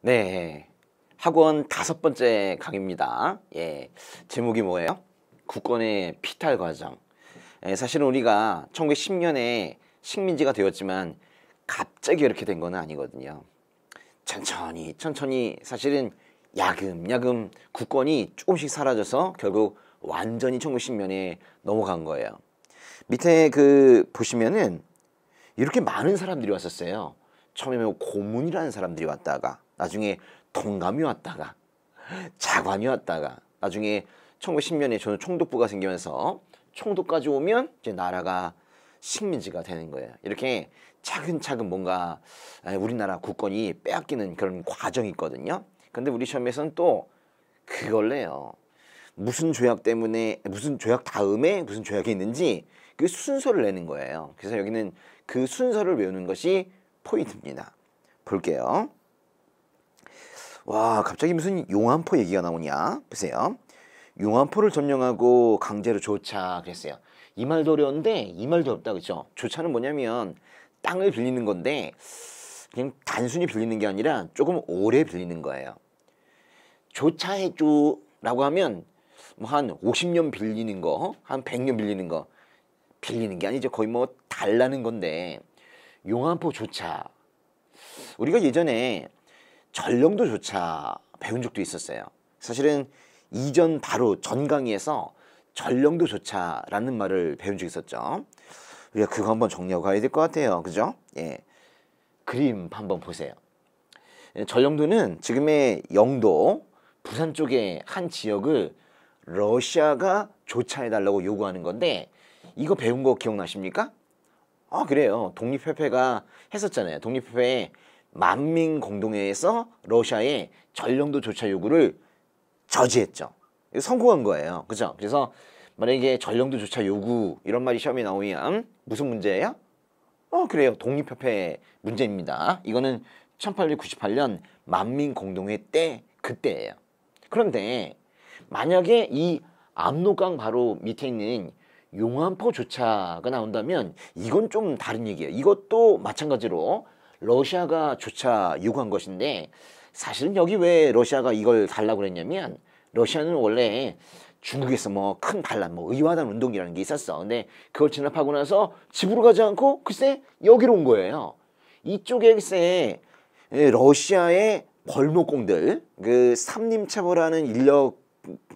네, 학원 5번째 강의입니다. 예, 제목이 뭐예요? 국권의 피탈 과정. 사실은 우리가 1910년에 식민지가 되었지만 갑자기 이렇게 된 건 아니거든요. 천천히 사실은 야금야금 국권이 조금씩 사라져서 결국 완전히 1910년에 넘어간 거예요. 밑에 보시면은 이렇게 많은 사람들이 왔었어요. 처음에 고문이라는 사람들이 왔다가 나중에 동감이 왔다가 자관이 왔다가 나중에 1910년에 저는 총독부가 생기면서 총독까지 오면 이제 나라가 식민지가 되는 거예요. 이렇게 차근차근 뭔가 우리나라 국권이 빼앗기는 그런 과정이 있거든요. 근데 우리 시험에서는 또 그걸 내요. 무슨 조약 때문에 무슨 조약 다음에 무슨 조약이 있는지 그 순서를 내는 거예요. 그래서 여기는 그 순서를 외우는 것이 포인트입니다. 볼게요. 와, 갑자기 무슨 용안포 얘기가 나오냐? 보세요. 용안포를 점령하고 강제로 조차 그랬어요. 이 말도 어려운데 이 말도 어렵다, 그렇죠? 조차는 뭐냐면 땅을 빌리는 건데 그냥 단순히 빌리는 게 아니라 조금 오래 빌리는 거예요. 조차해줘 라고 하면 뭐 한 50년 빌리는 거, 한 100년 빌리는 거, 빌리는 게 아니죠. 거의 뭐 달라는 건데, 용안포 조차, 우리가 예전에 전령도 조차 배운 적도 있었어요. 사실은 이전 바로 전 강의에서 전령도 조차라는 말을 배운 적이 있었죠. 우리가 그거 한번 정리하고 가야 될 것 같아요. 그죠? 예. 그림 한번 보세요. 전령도는 지금의 영도, 부산 쪽의 한 지역을 러시아가 조차해달라고 요구하는 건데, 이거 배운 거 기억나십니까? 아, 그래요. 독립협회가 했었잖아요. 독립협회 만민공동회에서 러시아의 전령도 조차 요구를 저지했죠. 성공한 거예요. 그죠? 그래서 만약에 전령도 조차 요구 이런 말이 시험에 나오면 무슨 문제예요? 그래요. 독립협회 문제입니다. 이거는 1898년 만민공동회 때 그때예요. 그런데 만약에 이 압록강 바로 밑에 있는 용안포 조차가 나온다면 이건 좀 다른 얘기예요. 이것도 마찬가지로 러시아가 조차 요구한 것인데, 사실은 여기 왜 러시아가 이걸 달라고 그랬냐면, 러시아는 원래 중국에서 뭐 큰 반란, 뭐 의화단 운동이라는 게 있었어. 근데 그걸 진압하고 나서 집으로 가지 않고 글쎄 여기로 온 거예요. 이쪽에 글쎄 러시아의 벌목공들, 삼림체벌하는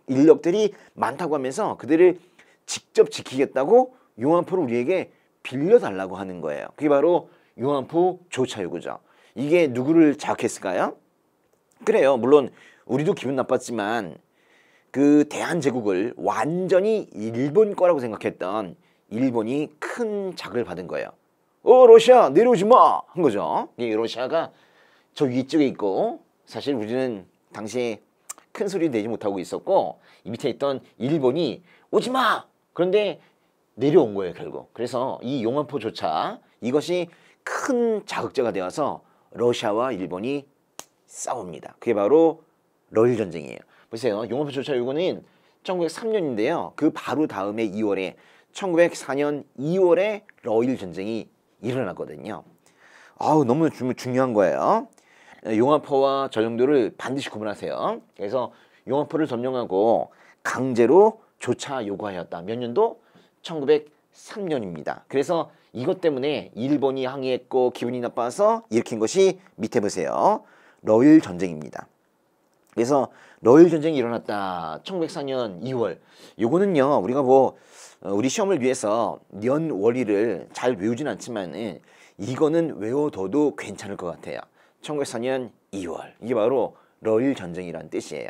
인력들이 많다고 하면서 그들을 직접 지키겠다고 용안포를 우리에게 빌려달라고 하는 거예요. 그게 바로 용안포 조차 요구죠. 이게 누구를 자극했을까요? 그래요. 물론 우리도 기분 나빴지만 그 대한제국을 완전히 일본 거라고 생각했던 일본이 큰 자극을 받은 거예요. 러시아 내려오지 마! 한 거죠. 이 러시아가 저 위쪽에 있고, 사실 우리는 당시에 큰 소리 내지 못하고 있었고, 이 밑에 있던 일본이 오지 마! 그런데 내려온 거예요, 결국. 그래서 이 용안포 조차, 이것이 큰 자극제가 되어서 러시아와 일본이 싸웁니다. 그게 바로 러일 전쟁이에요. 보세요. 용안포 조차 요구는 1903년인데요. 그 바로 다음에 2월에 1904년 2월에 러일 전쟁이 일어났거든요. 너무 중요한 거예요. 용안포와 전령도를 반드시 구분하세요. 그래서 용안포를 점령하고 강제로 조차 요구하였다. 몇 년도? 1903년입니다. 그래서 이것 때문에 일본이 항의했고 기분이 나빠서 일으킨 것이 밑에 보세요. 러일 전쟁입니다. 그래서 러일 전쟁이 일어났다. 1904년 2월. 요거는요, 우리가 우리 시험을 위해서 년월일을 잘 외우진 않지만 이거는 외워둬도 괜찮을 것 같아요. 1904년 2월. 이게 바로 러일 전쟁이라는 뜻이에요.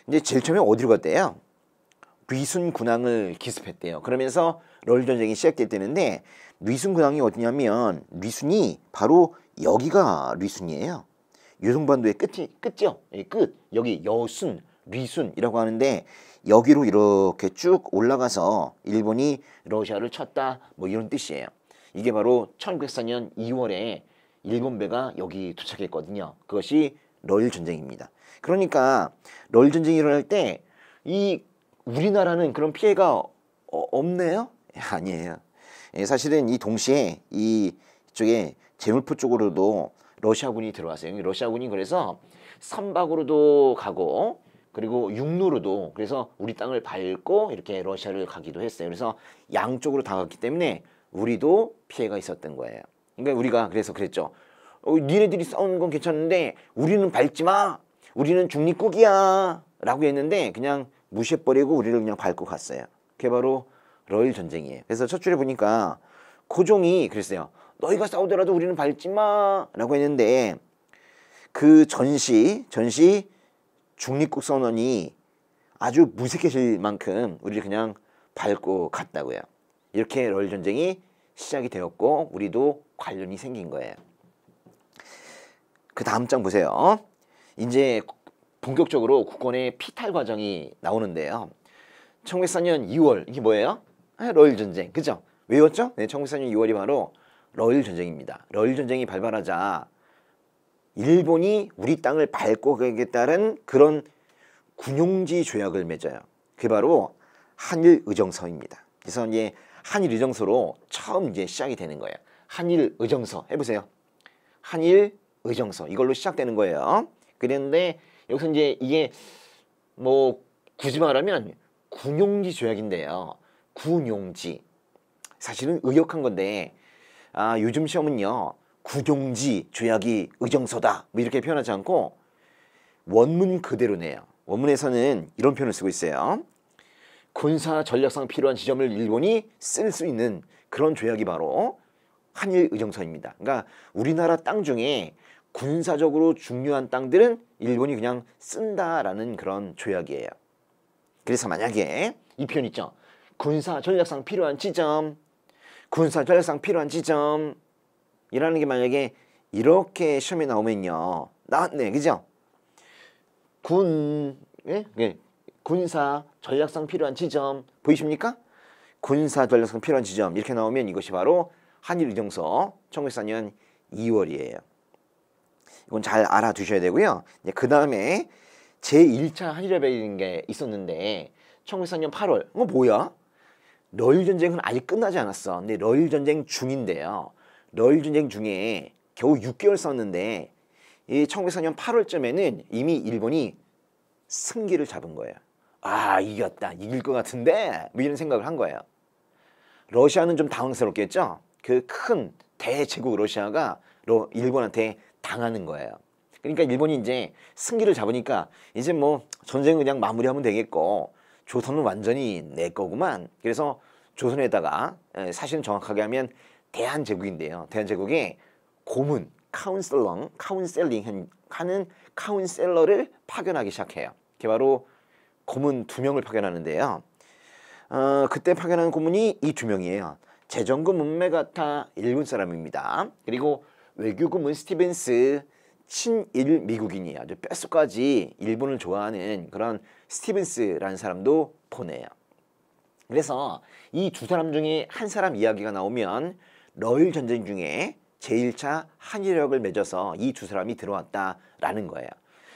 이제 제일 처음에 어디로 갔대요? 리순 군항을 기습했대요. 그러면서 러일 전쟁이 시작됐다는데, 리순 군항이 어디냐면 리순이 바로 여기가 리순이에요. 요동반도의 끝이죠. 끝. 여기 여순, 리순이라고 하는데, 여기로 이렇게 쭉 올라가서 일본이 러시아를 쳤다, 뭐 이런 뜻이에요. 이게 바로 1904년 2월에 일본 배가 여기 도착했거든요. 그것이 러일 전쟁입니다. 그러니까 러일 전쟁이 일어날 때 이 우리나라는 그런 피해가 없네요? 아니에요. 사실은 이 동시에 이쪽에 제물포 쪽으로도 러시아군이 들어왔어요. 러시아군이 그래서 선박으로도 가고 그리고 육로로도 그래서 우리 땅을 밟고 이렇게 러시아를 가기도 했어요. 그래서 양쪽으로 다 갔기 때문에 우리도 피해가 있었던 거예요. 그러니까 우리가 그래서 그랬죠. 니네들이 싸우는 건 괜찮은데 우리는 밟지 마. 우리는 중립국이야. 라고 했는데 그냥 무시해버리고 우리를 그냥 밟고 갔어요. 그게 바로 러일 전쟁이에요. 그래서 첫 줄에 보니까 고종이 그랬어요. 너희가 싸우더라도 우리는 밟지 마. 라고 했는데 그 전시 중립국 선언이 아주 무색해질 만큼 우리를 그냥 밟고 갔다고요. 이렇게 러일 전쟁이 시작이 되었고 우리도 관련이 생긴 거예요. 그 다음 장 보세요. 이제 본격적으로 국권의 피탈 과정이 나오는데요. 1904년 2월 이게 뭐예요? 러일 전쟁. 그죠? 왜였죠? 네, 1904년 2월이 바로 러일 전쟁입니다. 러일 전쟁이 발발하자 일본이 우리 땅을 밟고 가겠다는 그런 군용지 조약을 맺어요. 그게 바로 한일의정서입니다. 그래서 이제 한일의정서로 처음 이제 시작이 되는 거예요. 한일의정서 해보세요. 한일의정서 이걸로 시작되는 거예요. 그랬는데 여기서 이제 이게 뭐 굳이 말하면 군용지 조약인데요. 군용지 사실은 의역한 건데 요즘 시험은요 군용지 조약이 의정서다 뭐 이렇게 표현하지 않고 원문 그대로 내요. 원문에서는 이런 표현을 쓰고 있어요. 군사 전략상 필요한 지점을 일본이 쓸 수 있는 그런 조약이 바로 한일의정서입니다. 그러니까 우리나라 땅 중에 군사적으로 중요한 땅들은 일본이 그냥 쓴다라는 그런 조약이에요. 그래서 만약에 이 표현 있죠. 군사 전략상 필요한 지점, 군사 전략상 필요한 지점 이라는 게 만약에 이렇게 시험에 나오면요. 나왔네. 그죠? 군사 전략상 필요한 지점 보이십니까? 군사 전략상 필요한 지점 이렇게 나오면 이것이 바로 한일의정서 1904년 2월이에요. 이건 잘 알아두셔야 되고요. 그 다음에 제1차 한일협약이라는 게 있었는데 1904년 8월 뭐야? 러일 전쟁은 아직 끝나지 않았어. 근데 러일 전쟁 중인데요. 러일 전쟁 중에 겨우 6개월 썼는데 이 1904년 8월쯤에는 이미 일본이 승기를 잡은 거예요. 이겼다. 이길 것 같은데 뭐 이런 생각을 한 거예요. 러시아는 좀 당황스럽겠죠. 그 큰 대제국 러시아가 일본한테 당하는 거예요. 그러니까 일본이 이제 승기를 잡으니까 이제 뭐 전쟁 그냥 마무리하면 되겠고 조선은 완전히 내 거구만. 그래서 조선에다가 사실은 정확하게 하면 대한제국인데요. 대한제국에 고문, 카운셀링 하는 카운셀러를 파견하기 시작해요. 그게 바로 고문 2명을 파견하는데요. 그때 파견한 고문이 이 2명이에요. 재정고 문메가타 일본 사람입니다. 그리고 외교고문 스티븐스 친일 미국인이에요. 아주 뼛속까지 일본을 좋아하는 그런 스티븐스라는 사람도 보내요. 그래서 이 두 사람 중에 한 사람 이야기가 나오면 러일 전쟁 중에 제1차 한일협약을 맺어서 이 두 사람이 들어왔다라는 거예요.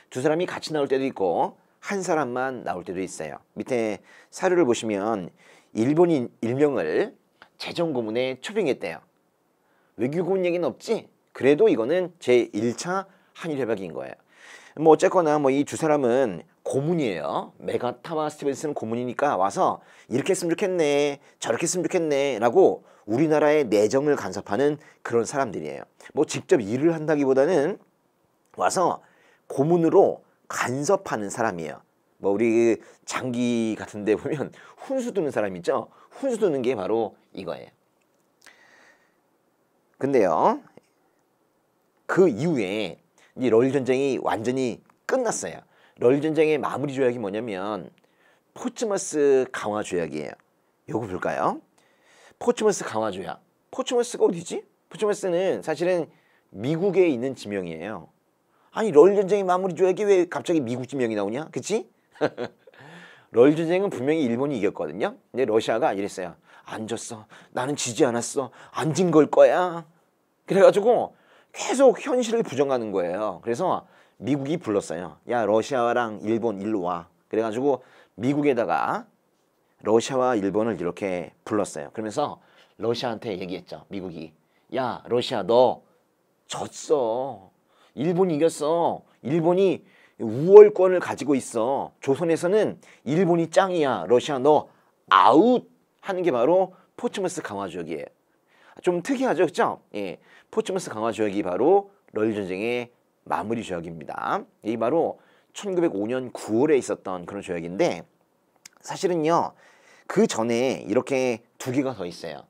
두 사람이 같이 나올 때도 있고 한 사람만 나올 때도 있어요. 밑에 사료를 보시면 일본인 일명을 재정고문에 초빙했대요. 외교고문 얘기는 없지? 그래도 이거는 제1차 한일협약인 거예요. 뭐 어쨌거나 뭐 이 두 사람은 고문이에요. 메가타와 스티븐스는 고문이니까 와서 이렇게 했으면 좋겠네, 저렇게 했으면 좋겠네 라고 우리나라의 내정을 간섭하는 그런 사람들이에요. 뭐 직접 일을 한다기보다는 와서 고문으로 간섭하는 사람이에요. 뭐 우리 그 장기 같은 데 보면 훈수 두는 사람 있죠? 훈수 두는 게 바로 이거예요. 근데요. 그 이후에 이 러일 전쟁이 완전히 끝났어요. 러일 전쟁의 마무리 조약이 뭐냐면 포츠머스 강화 조약이에요. 요거 볼까요? 포츠머스 강화 조약. 포츠머스가 어디지? 포츠머스는 사실은 미국에 있는 지명이에요. 아니 러일 전쟁의 마무리 조약이 왜 갑자기 미국 지명이 나오냐? 그치? 러일 전쟁은 분명히 일본이 이겼거든요. 근데 러시아가 이랬어요. 안 졌어. 나는 지지 않았어. 안 진 걸 거야. 그래가지고 계속 현실을 부정하는 거예요. 그래서 미국이 불렀어요. 야 러시아랑 일본 일로 와. 그래가지고 미국에다가 러시아와 일본을 이렇게 불렀어요. 그러면서 러시아한테 얘기했죠. 미국이 야 러시아 너 졌어. 일본이 이겼어. 일본이 우월권을 가지고 있어. 조선에서는 일본이 짱이야. 러시아 너 아웃 하는 게 바로 포츠머스 강화 조약이에요. 좀 특이하죠, 그죠? 예, 포츠머스 강화 조약이 바로 러일 전쟁의 마무리 조약입니다. 이게 바로 1905년 9월에 있었던 그런 조약인데 사실은요 그 전에 이렇게 두 개가 더 있어요.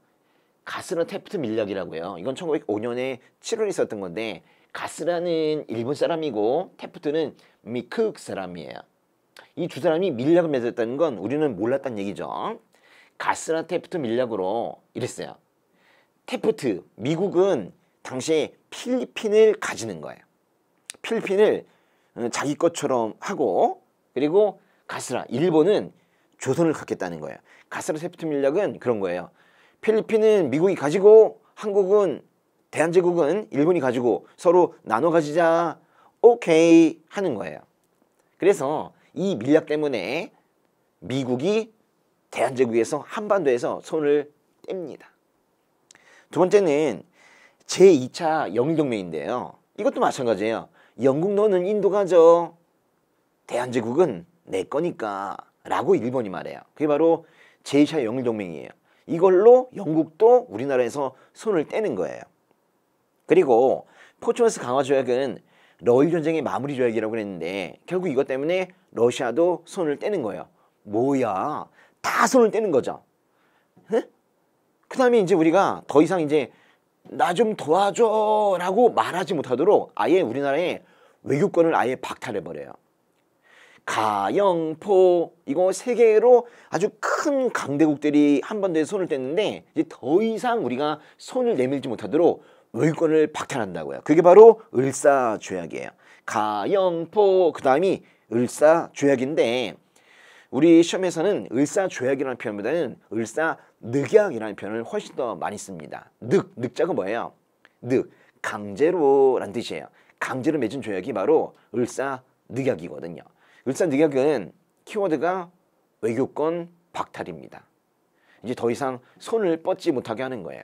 가스나 테프트 밀약이라고요. 이건 1905년에 7월에 있었던 건데 가스라는 일본 사람이고 테프트는 미쿡 사람이에요. 이 두 사람이 밀약을 맺었다는 건 우리는 몰랐다는 얘기죠. 가스나 테프트 밀약으로 이랬어요. 테프트, 미국은 당시에 필리핀을 가지는 거예요. 필리핀을 자기 것처럼 하고 그리고 가스라, 일본은 조선을 갖겠다는 거예요. 가스라 테프트 밀약은 그런 거예요. 필리핀은 미국이 가지고 한국은 대한제국은 일본이 가지고 서로 나눠 가지자 오케이 하는 거예요. 그래서 이 밀약 때문에 미국이 대한제국에서 한반도에서 손을 뗍니다. 두 번째는 제2차 영일동맹인데요. 이것도 마찬가지예요. 영국 너는 인도 가져. 대한제국은 내 거니까 라고 일본이 말해요. 그게 바로 제2차 영일동맹이에요. 이걸로 영국도 우리나라에서 손을 떼는 거예요. 그리고 포츠머스 강화 조약은 러일 전쟁의 마무리 조약이라고 그랬는데 결국 이것 때문에 러시아도 손을 떼는 거예요. 뭐야? 다 손을 떼는 거죠. 그 다음에 이제 우리가 더 이상 이제 나 좀 도와줘 라고 말하지 못하도록 아예 우리나라의 외교권을 아예 박탈해버려요. 가영포 이거 세계로 아주 큰 강대국들이 한반도에 손을 뗐는데 이제 더 이상 우리가 손을 내밀지 못하도록 외교권을 박탈한다고요. 그게 바로 을사조약이에요. 가영포 그 다음이 을사조약인데 우리 시험에서는 을사조약이라는 표현보다는 을사늑약이라는 표현을 훨씬 더 많이 씁니다. 늑자가 뭐예요? 강제로라는 뜻이에요. 강제로 맺은 조약이 바로 을사늑약이거든요. 을사늑약은 키워드가 외교권 박탈입니다. 이제 더 이상 손을 뻗지 못하게 하는 거예요.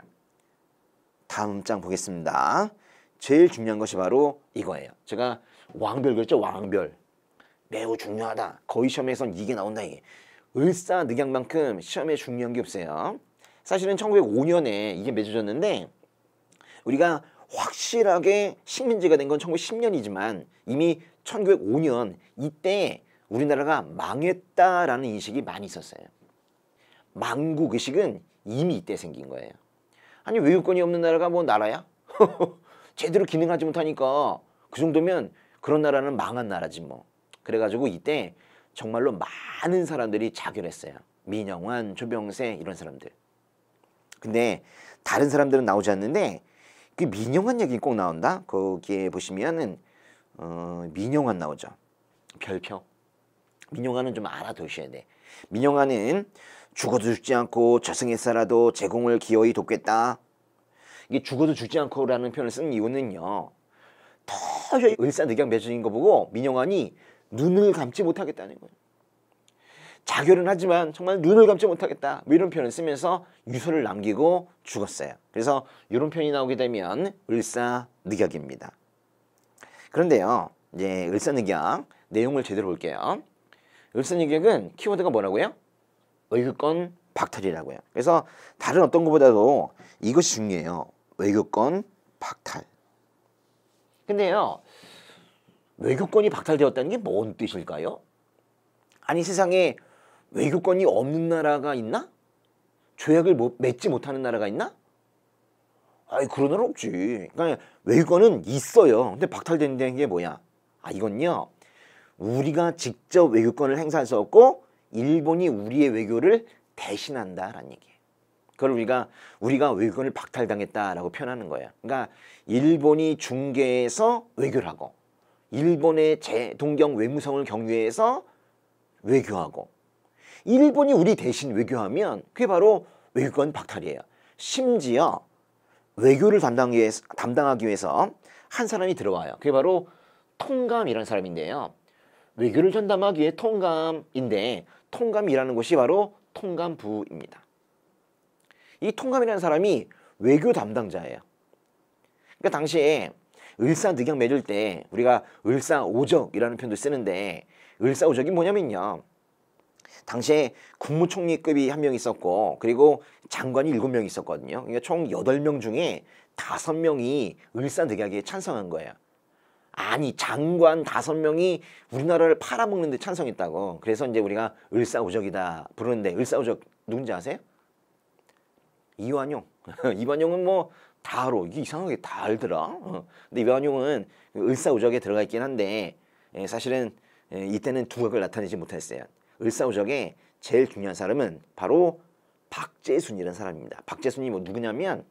다음 장 보겠습니다. 제일 중요한 것이 바로 이거예요. 제가 왕별 그랬죠? 왕별. 매우 중요하다. 거의 시험에선 이게 나온다. 이게. 을사늑약만큼 시험에 중요한 게 없어요. 사실은 1905년에 이게 맺어졌는데 우리가 확실하게 식민지가 된 건 1910년이지만 이미 1905년 이때 우리나라가 망했다라는 인식이 많이 있었어요. 망국의식은 이미 이때 생긴 거예요. 아니 외교권이 없는 나라가 뭐 나라야? 제대로 기능하지 못하니까 그 정도면 그런 나라는 망한 나라지 뭐. 그래가지고 이때 정말로 많은 사람들이 자결했어요. 민영환, 조병세 이런 사람들. 근데 다른 사람들은 나오지 않는데 그 민영환 얘기 꼭 나온다. 거기에 보시면은 민영환 나오죠. 별표. 민영환은 좀 알아두셔야 돼. 민영환은 죽어도 죽지 않고 저승에 살아도 제공을 기어이 돕겠다. 이게 죽어도 죽지 않고라는 표현을 쓴 이유는요. 도저히 을사늑약 맺어진 거 보고 민영환이 눈을 감지 못하겠다는 거예요. 자결은 하지만 정말 눈을 감지 못하겠다. 뭐 이런 표현을 쓰면서 유서를 남기고 죽었어요. 그래서 이런 표현이 나오게 되면 을사늑약입니다. 그런데요. 이제 을사늑약 내용을 제대로 볼게요. 을사늑약은 키워드가 뭐라고요? 외교권 박탈이라고요. 그래서 다른 어떤 것보다도 이것이 중요해요. 외교권 박탈. 근데요. 외교권이 박탈되었다는 게 뭔 뜻일까요? 아니 세상에 외교권이 없는 나라가 있나? 조약을 맺지 못하는 나라가 있나? 아이 그런 나라 없지. 그러니까 외교권은 있어요. 근데 박탈된다는 게 뭐야? 아 이건요. 우리가 직접 외교권을 행사할 수 없고 일본이 우리의 외교를 대신한다라는 얘기예요. 그걸 우리가 외교권을 박탈당했다라고 표현하는 거예요. 그러니까 일본이 중개해서 외교를 하고 일본의 동경 외무성을 경유해서 외교하고 일본이 우리 대신 외교하면 그게 바로 외교권 박탈이에요. 심지어 외교를 담당하기 위해서 한 사람이 들어와요. 그게 바로 통감이라는 사람인데요. 외교를 전담하기 위해 통감인데 통감이라는 곳이 바로 통감부입니다. 이 통감이라는 사람이 외교 담당자예요. 그러니까 당시에 을사늑약 맺을 때 우리가 을사오적이라는 표현도 쓰는데 을사오적이 뭐냐면요. 당시에 국무총리급이 한 명 있었고 그리고 장관이 7명 있었거든요. 그러니까 총 8명 중에 5명이 을사늑약에 찬성한 거예요. 아니 장관 5명이 우리나라를 팔아먹는 데 찬성했다고. 그래서 이제 우리가 을사오적이다 부르는데 을사오적 누군지 아세요? 이완용. 이완용은 뭐 다 알아. 이게 이상하게 다 알더라. 근데 이완용은 을사오적에 들어가 있긴 한데 사실은 이때는 두각을 나타내지 못했어요. 을사오적에 제일 중요한 사람은 바로 박재순이라는 사람입니다. 박재순이 뭐 누구냐면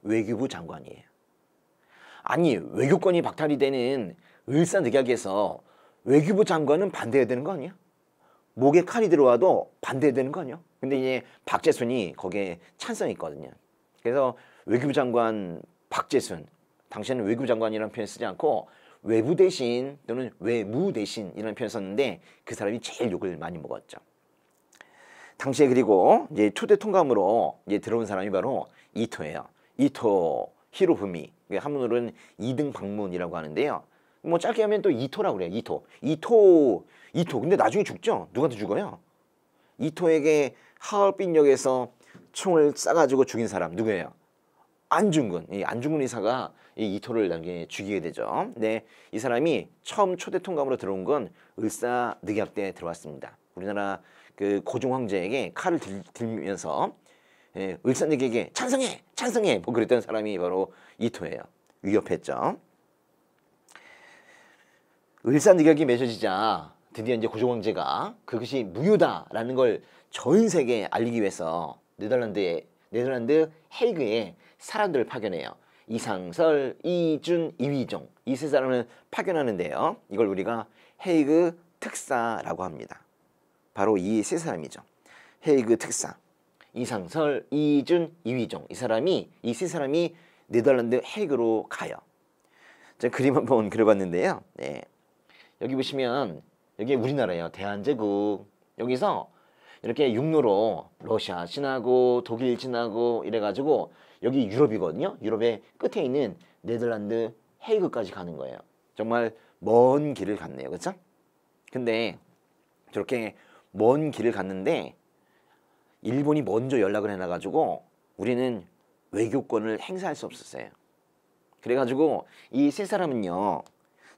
외교부 장관이에요. 아니 외교권이 박탈이 되는 을사늑약에서 외교부 장관은 반대해야 되는 거 아니야? 목에 칼이 들어와도 반대해야 되는 거 아니야? 근데 이제 박재순이 거기에 찬성했거든요. 그래서 외교부 장관 박재순, 당시에는 외교부 장관이라는 표현 쓰지 않고 외부 대신 또는 외무 대신이라는 표현 썼는데 그 사람이 제일 욕을 많이 먹었죠. 당시에 그리고 이제 초대 통감으로 이제 들어온 사람이 바로 이토예요. 이토 히로부미, 한문으로는 이등 방문이라고 하는데요. 뭐 짧게 하면 또 이토라고 그래요. 이토. 근데 나중에 죽죠. 누구한테 죽어요? 이토에게 하얼빈역에서 총을 쏴가지고 죽인 사람 누구예요? 안중근. 이 안중근 의사가 이 이토를 나중에 죽이게 되죠. 네, 이 사람이 처음 초대 통감으로 들어온 건 을사늑약 때 들어왔습니다. 우리나라 그 고종 황제에게 칼을 들면서 을사늑약에게 찬성해 뭐 그랬던 사람이 바로 이토예요. 위협했죠. 을사늑약이 맺어지자 드디어 이제 고종 황제가 그것이 무효다라는 걸 전 세계에 알리기 위해서 네덜란드 헤이그에 사람들을 파견해요. 이상설, 이준, 이휘종 이 세 사람을 파견하는데요. 이걸 우리가 헤이그 특사라고 합니다. 바로 이 세 사람이죠. 헤이그 특사. 이상설, 이준, 이휘종 이 세 사람이 네덜란드 헤이그로 가요. 제가 그림 한번 그려봤는데요. 네. 여기 보시면 여기 우리나라예요. 대한제국. 여기서 이렇게 육로로 러시아 지나고 독일 지나고 이래가지고 여기 유럽이거든요. 유럽의 끝에 있는 네덜란드 헤이그까지 가는 거예요. 정말 먼 길을 갔네요. 그렇죠? 근데 저렇게 먼 길을 갔는데 일본이 먼저 연락을 해놔가지고 우리는 외교권을 행사할 수 없었어요. 그래가지고 이 세 사람은요.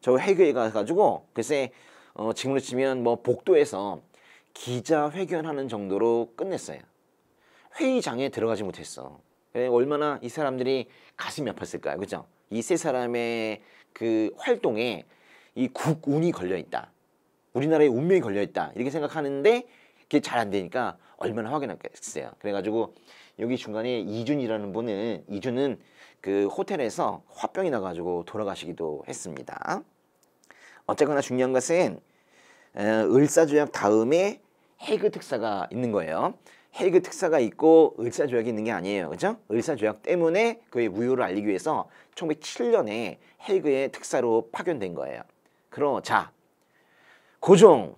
저 헤이그에 가가지고 글쎄 지금으로 치면 뭐 복도에서 기자회견하는 정도로 끝냈어요. 회의장에 들어가지 못했어. 얼마나 이 사람들이 가슴이 아팠을까요? 그죠? 이 세 사람의 그 활동에 이 국운이 걸려있다. 우리나라의 운명이 걸려있다. 이렇게 생각하는데 그게 잘 안 되니까 얼마나 화가 났겠어요. 그래가지고 여기 중간에 이준은 그 호텔에서 화병이 나가지고 돌아가시기도 했습니다. 어쨌거나 중요한 것은 을사조약 다음에 헤이그 특사가 있는 거예요. 헤이그 특사가 있고 을사조약이 있는 게 아니에요. 그죠? 을사조약 때문에 그의 무효를 알리기 위해서 1907년에 헤이그의 특사로 파견된 거예요. 그러자 고종,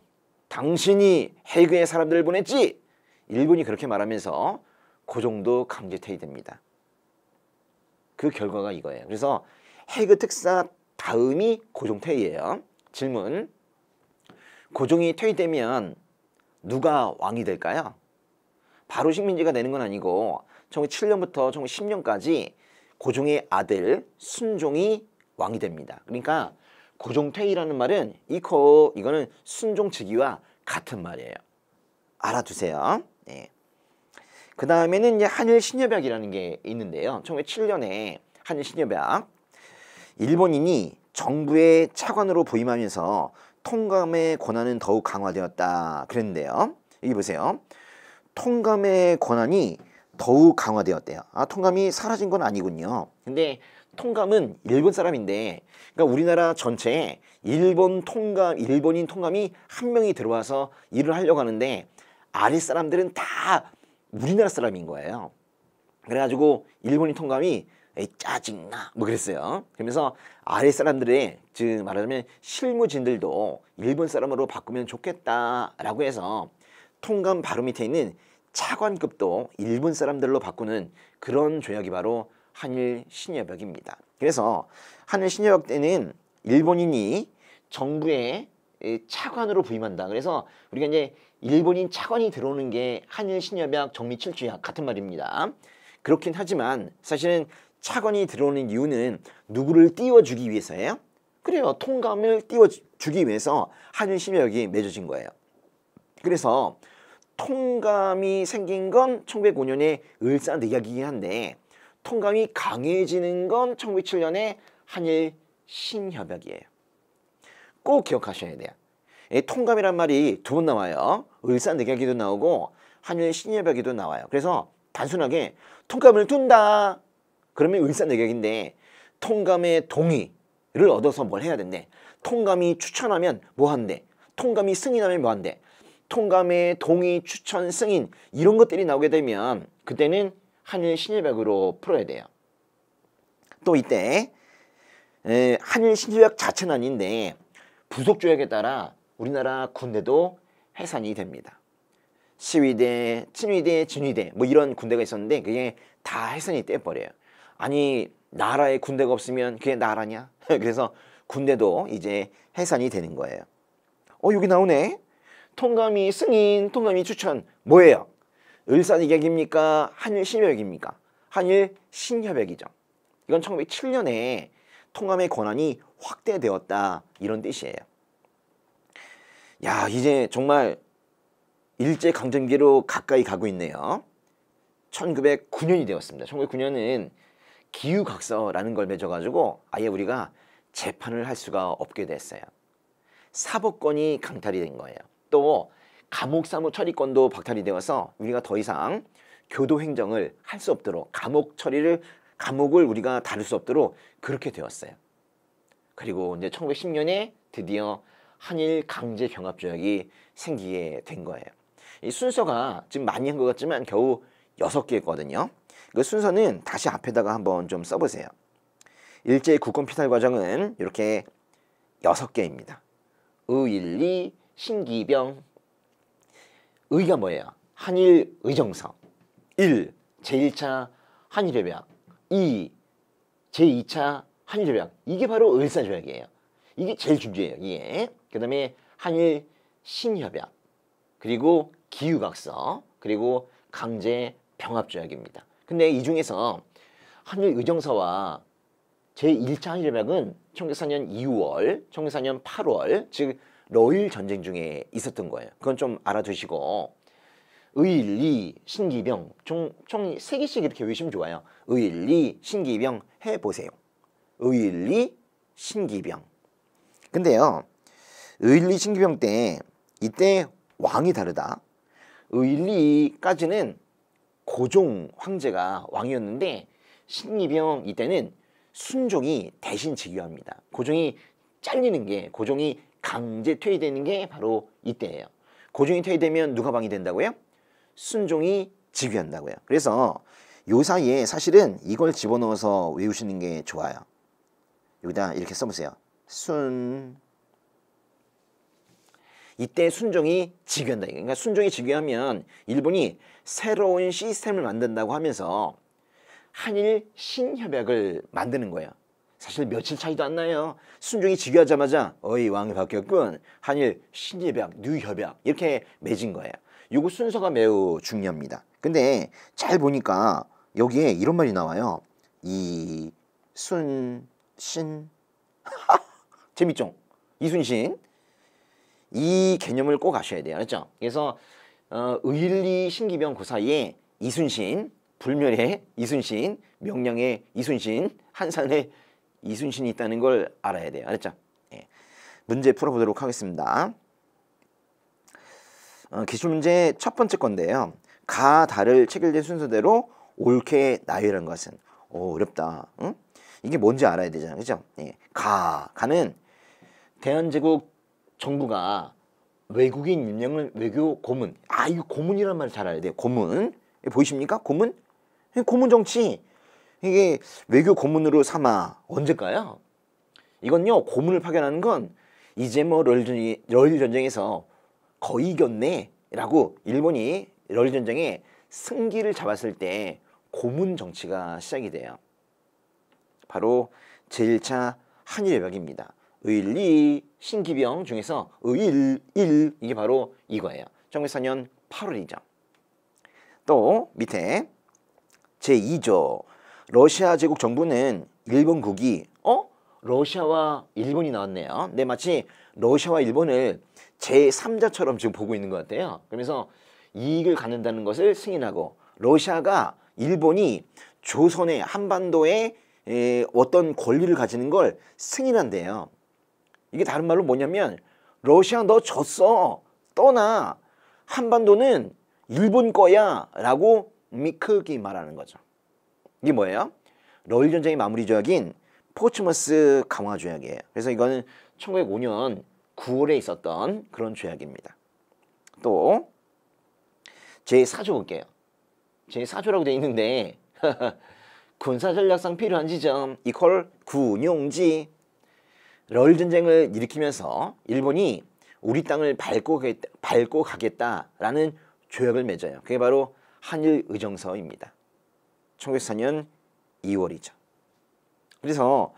당신이 헤이그에 사람들을 보냈지? 일본이 그렇게 말하면서 고종도 강제 퇴위됩니다. 그 결과가 이거예요. 그래서 헤이그 특사 다음이 고종 퇴위예요. 질문. 고종이 퇴위되면 누가 왕이 될까요? 바로 식민지가 되는 건 아니고 1907년부터 1910년까지 고종의 아들 순종이 왕이 됩니다. 그러니까 고종 퇴위라는 말은 이거는 순종 즉위와 같은 말이에요. 알아두세요. 네. 그 다음에는 이제 한일 신협약이라는 게 있는데요. 1907년에 한일 신협약. 일본인이 정부의 차관으로 부임하면서 통감의 권한은 더욱 강화되었다 그랬는데요. 여기 보세요. 통감의 권한이 더욱 강화되었대요. 통감이 사라진 건 아니군요. 근데 통감은 일본 사람인데, 그러니까 우리나라 전체에 일본인 통감이 한 명이 들어와서 일을 하려고 하는데 아랫 사람들은 다 우리나라 사람인 거예요. 그래가지고 일본인 통감이 에이 짜증나 뭐 그랬어요. 그러면서 아래 사람들의 즉 말하자면 실무진들도 일본 사람으로 바꾸면 좋겠다라고 해서 통감 바로 밑에 있는 차관급도 일본 사람들로 바꾸는 그런 조약이 바로 한일 신여벽입니다. 그래서 한일 신여벽 때는 일본인이 정부의 차관으로 부임한다. 그래서 우리가 이제 일본인 차관이 들어오는 게 한일 신여벽 정미 7주야 같은 말입니다. 그렇긴 하지만 사실은 차관이 들어오는 이유는 누구를 띄워주기 위해서예요? 그래요. 통감을 띄워주기 위해서 한일 신여벽이 맺어진 거예요. 그래서 통감이 생긴 건 1905년에 을사늑약이긴 한데 통감이 강해지는 건 1907년에 한일 신협약이에요. 꼭 기억하셔야 돼요. 통감이란 말이 두 번 나와요. 을사늑약에도 나오고 한일 신협약에도 나와요. 그래서 단순하게 통감을 둔다 그러면 을사늑약인데 통감의 동의를 얻어서 뭘 해야 된대. 통감이 추천하면 뭐 한대. 통감이 승인하면 뭐 한대. 통감의 동의, 추천, 승인 이런 것들이 나오게 되면 그때는 한일 신협약으로 풀어야 돼요. 또 이때 한일 신협약 자체는 아닌데 부속 조약에 따라 우리나라 군대도 해산이 됩니다. 시위대, 친위대, 진위대 뭐 이런 군대가 있었는데 그게 다 해산이 떼버려요. 아니 나라에 군대가 없으면 그게 나라냐? 그래서 군대도 이제 해산이 되는 거예요. 여기 나오네. 통감이 승인, 통감이 추천 뭐예요? 을사늑약입니까? 한일 신협약입니까? 한일 신협약이죠. 이건 1907년에 통감의 권한이 확대되었다 이런 뜻이에요. 야 이제 정말 일제강점기로 가까이 가고 있네요. 1909년이 되었습니다. 1909년은 기후각서라는 걸 맺어가지고 아예 우리가 재판을 할 수가 없게 됐어요. 사법권이 강탈이 된 거예요. 또 감옥 사무 처리권도 박탈이 되어서 우리가 더 이상 교도 행정을 할 수 없도록 감옥을 우리가 다룰 수 없도록 그렇게 되었어요. 그리고 이제 1910년에 드디어 한일 강제 병합 조약이 생기게 된 거예요. 이 순서가 지금 많이 한 것 같지만 겨우 6개였거든요. 그 순서는 다시 앞에다가 한번 좀 써보세요. 일제 국권 피살 과정은 이렇게 6개입니다. 의일리, 신기병. 의가 뭐예요? 한일 의정서. 1. 제1차 한일협약. 2. 제2차 한일협약. 이게 바로 을사조약이에요. 이게 제일 중요해요. 이게. 그 다음에 한일 신협약. 그리고 기후각서. 그리고 강제 병합조약입니다. 근데 이 중에서 한일 의정서와 제1차 한일협약은 1904년 2월, 1904년 8월 즉 러일 전쟁 중에 있었던 거예요. 그건 좀 알아두시고 의일리, 신기병 총 3개씩 이렇게 외우시면 좋아요. 의일리, 신기병 해보세요. 의일리, 신기병. 근데요. 의일리, 신기병 때 이때 왕이 다르다. 의일리까지는 고종 황제가 왕이었는데 신기병 이때는 순종이 대신 즉위합니다. 고종이 잘리는 게 고종이 강제 퇴위되는 게 바로 이때예요. 고종이 퇴위되면 누가 왕이 된다고요? 순종이 즉위한다고요. 그래서 요 사이에 사실은 이걸 집어넣어서 외우시는 게 좋아요. 여기다 이렇게 써보세요. 이때 순종이 즉위한다. 그러니까 순종이 즉위하면 일본이 새로운 시스템을 만든다고 하면서 한일 신협약을 만드는 거예요. 사실 며칠 차이도 안 나요. 순종이 즉위하자마자 어이 왕이 바뀌었군. 한일 신협약, 뉴협약 이렇게 맺은 거예요. 요거 순서가 매우 중요합니다. 근데 잘 보니까 여기에 이런 말이 나와요. 이순신 재밌죠? 이순신 이 개념을 꼭 아셔야 돼요. 알았죠? 그래서 의일리 신기병 그 사이에 이순신 불멸의 이순신, 명량의 이순신, 한산의 이순신이 있다는 걸 알아야 돼요. 알았죠? 예. 문제 풀어보도록 하겠습니다. 기출문제 첫 번째 건데요. 가, 다를 체결된 순서대로 옳게 나열한 것은 어렵다. 응? 이게 뭔지 알아야 되잖아요. 그죠? 예. 가는 대한제국 정부가 외국인 임명을 외교 고문. 이거 고문이라는 말 잘 알아야 돼요. 고문. 보이십니까? 고문? 고문 정치. 이게 외교 고문으로 삼아 언제까요? 이건요 고문을 파견하는 건 이제 뭐 러일 전쟁에서 거의 이겼네라고 일본이 러일 전쟁에 승기를 잡았을 때 고문 정치가 시작이 돼요. 바로 제1차 한일협약입니다. 의일이 신기병 중에서 의일 이게 바로 이거예요. 1904년 8월이죠. 또 밑에 제2조 러시아 제국 정부는 일본국이 러시아와 일본이 나왔네요. 네, 마치 러시아와 일본을 제3자처럼 지금 보고 있는 것 같아요. 그러면서 이익을 갖는다는 것을 승인하고 러시아가 일본이 조선의 한반도에 어떤 권리를 가지는 걸 승인한대요. 이게 다른 말로 뭐냐면 러시아 너 졌어. 떠나. 한반도는 일본 거야 라고 크게 말하는 거죠. 이게 뭐예요? 러일 전쟁의 마무리 조약인 포츠머스 강화 조약이에요. 그래서 이거는 1905년 9월에 있었던 그런 조약입니다. 또 제4조 볼게요. 제4조라고 되어 있는데 군사전략상 필요한 지점 이퀄 군용지. 러일 전쟁을 일으키면서 일본이 우리 땅을 밟고 가겠다라는 조약을 맺어요. 그게 바로 한일의정서입니다. 1904년 2월이죠. 그래서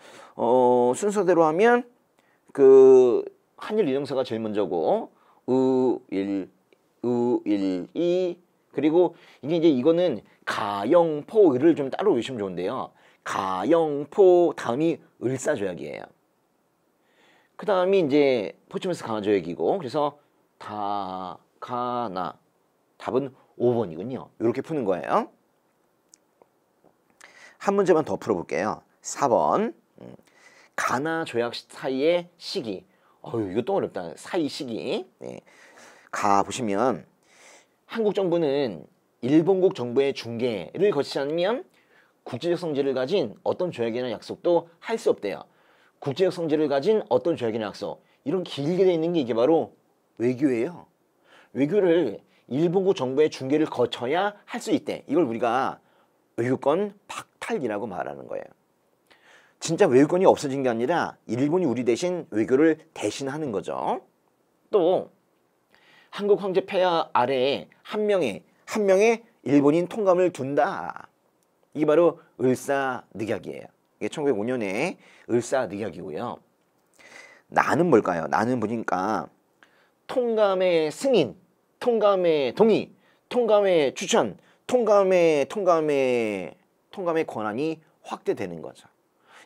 순서대로 하면 그 한일의정서가 제일 먼저고 의일이 그리고 이거는 가영포를 좀 따로 외우시면 좋은데요. 가영포 다음이 을사조약이에요. 그 다음이 이제 포츠머스 강화조약이고 그래서 다가나 답은 5번이군요. 이렇게 푸는 거예요. 한 문제만 더 풀어볼게요. 4번 가나 조약 사이의 시기. 이것도 어렵다. 사이 시기. 네. 가 보시면 한국 정부는 일본국 정부의 중개를 거치지 않으면 국제적 성질을 가진 어떤 조약이나 약속도 할 수 없대요. 국제적 성질을 가진 어떤 조약이나 약속. 이런 길게 되어 있는 게 이게 바로 외교예요. 외교를 일본국 정부의 중개를 거쳐야 할 수 있대. 이걸 우리가 외교권 박탈이라고 말하는 거예요. 진짜 외교권이 없어진 게 아니라 일본이 우리 대신 외교를 대신하는 거죠. 또 한국 황제 폐하 아래에 한 명의 일본인 통감을 둔다. 이게 바로 을사늑약이에요. 이게 1905년에 을사늑약이고요. 나는 뭘까요? 나는 보니까 통감의 승인, 통감의 동의, 통감의 추천, 통감의 권한이 확대되는 거죠.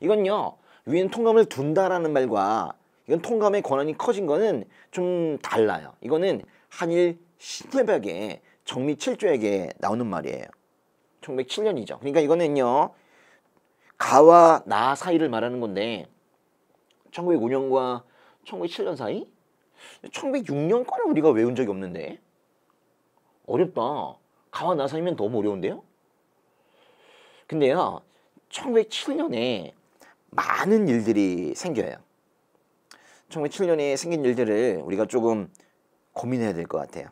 이건요, 위엔 통감을 둔다라는 말과 이건 통감의 권한이 커진 거는 좀 달라요. 이거는 한일 신협약의 정미 7조약에 나오는 말이에요. 1907년이죠. 그러니까 이거는요, 가와 나 사이를 말하는 건데 1905년과 1907년 사이? 1906년 거는 우리가 외운 적이 없는데 어렵다. 가와 나 사이면 너무 어려운데요? 근데요, 1907년에 많은 일들이 생겨요. 1907년에 생긴 일들을 우리가 조금 고민해야 될 것 같아요.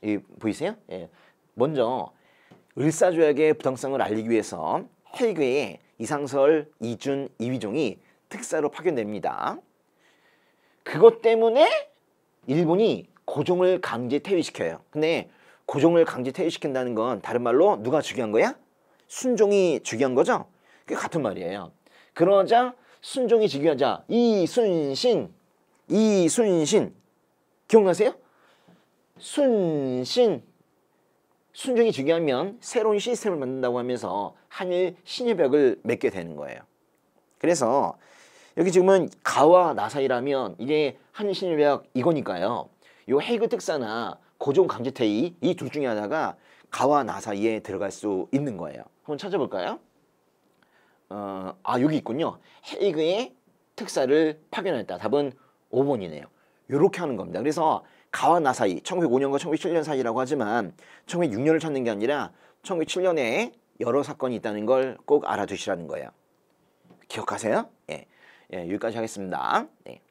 이 보이세요? 예. 먼저 을사조약의 부당성을 알리기 위해서 헤이그에 이상설, 이준, 이휘종이 특사로 파견됩니다. 그것 때문에 일본이 고종을 강제 퇴위시켜요. 근데 고종을 강제 퇴위시킨다는 건 다른 말로 누가 즉위한 거야? 순종이 즉위한 거죠? 그게 같은 말이에요. 그러자 순종이 즉위하자 이순신 기억나세요? 순종이 즉위하면 새로운 시스템을 만든다고 하면서 한일 신협약을 맺게 되는 거예요. 그래서 여기 지금은 가와 나 사이라면 이게 한일 신협약 이거니까요. 요 헤이그 특사나 고종 강제퇴위 이 둘 중에 하나가 가와 나 사이에 들어갈 수 있는 거예요. 한번 찾아볼까요? 여기 있군요. 헤이그에 특사를 파견했다. 답은 5번이네요. 요렇게 하는 겁니다. 그래서 가와 나 사이 1905년과 1907년 사이라고 하지만 1906년을 찾는 게 아니라 1907년에 여러 사건이 있다는 걸 꼭 알아두시라는 거예요. 기억하세요? 예, 여기까지 하겠습니다. 네.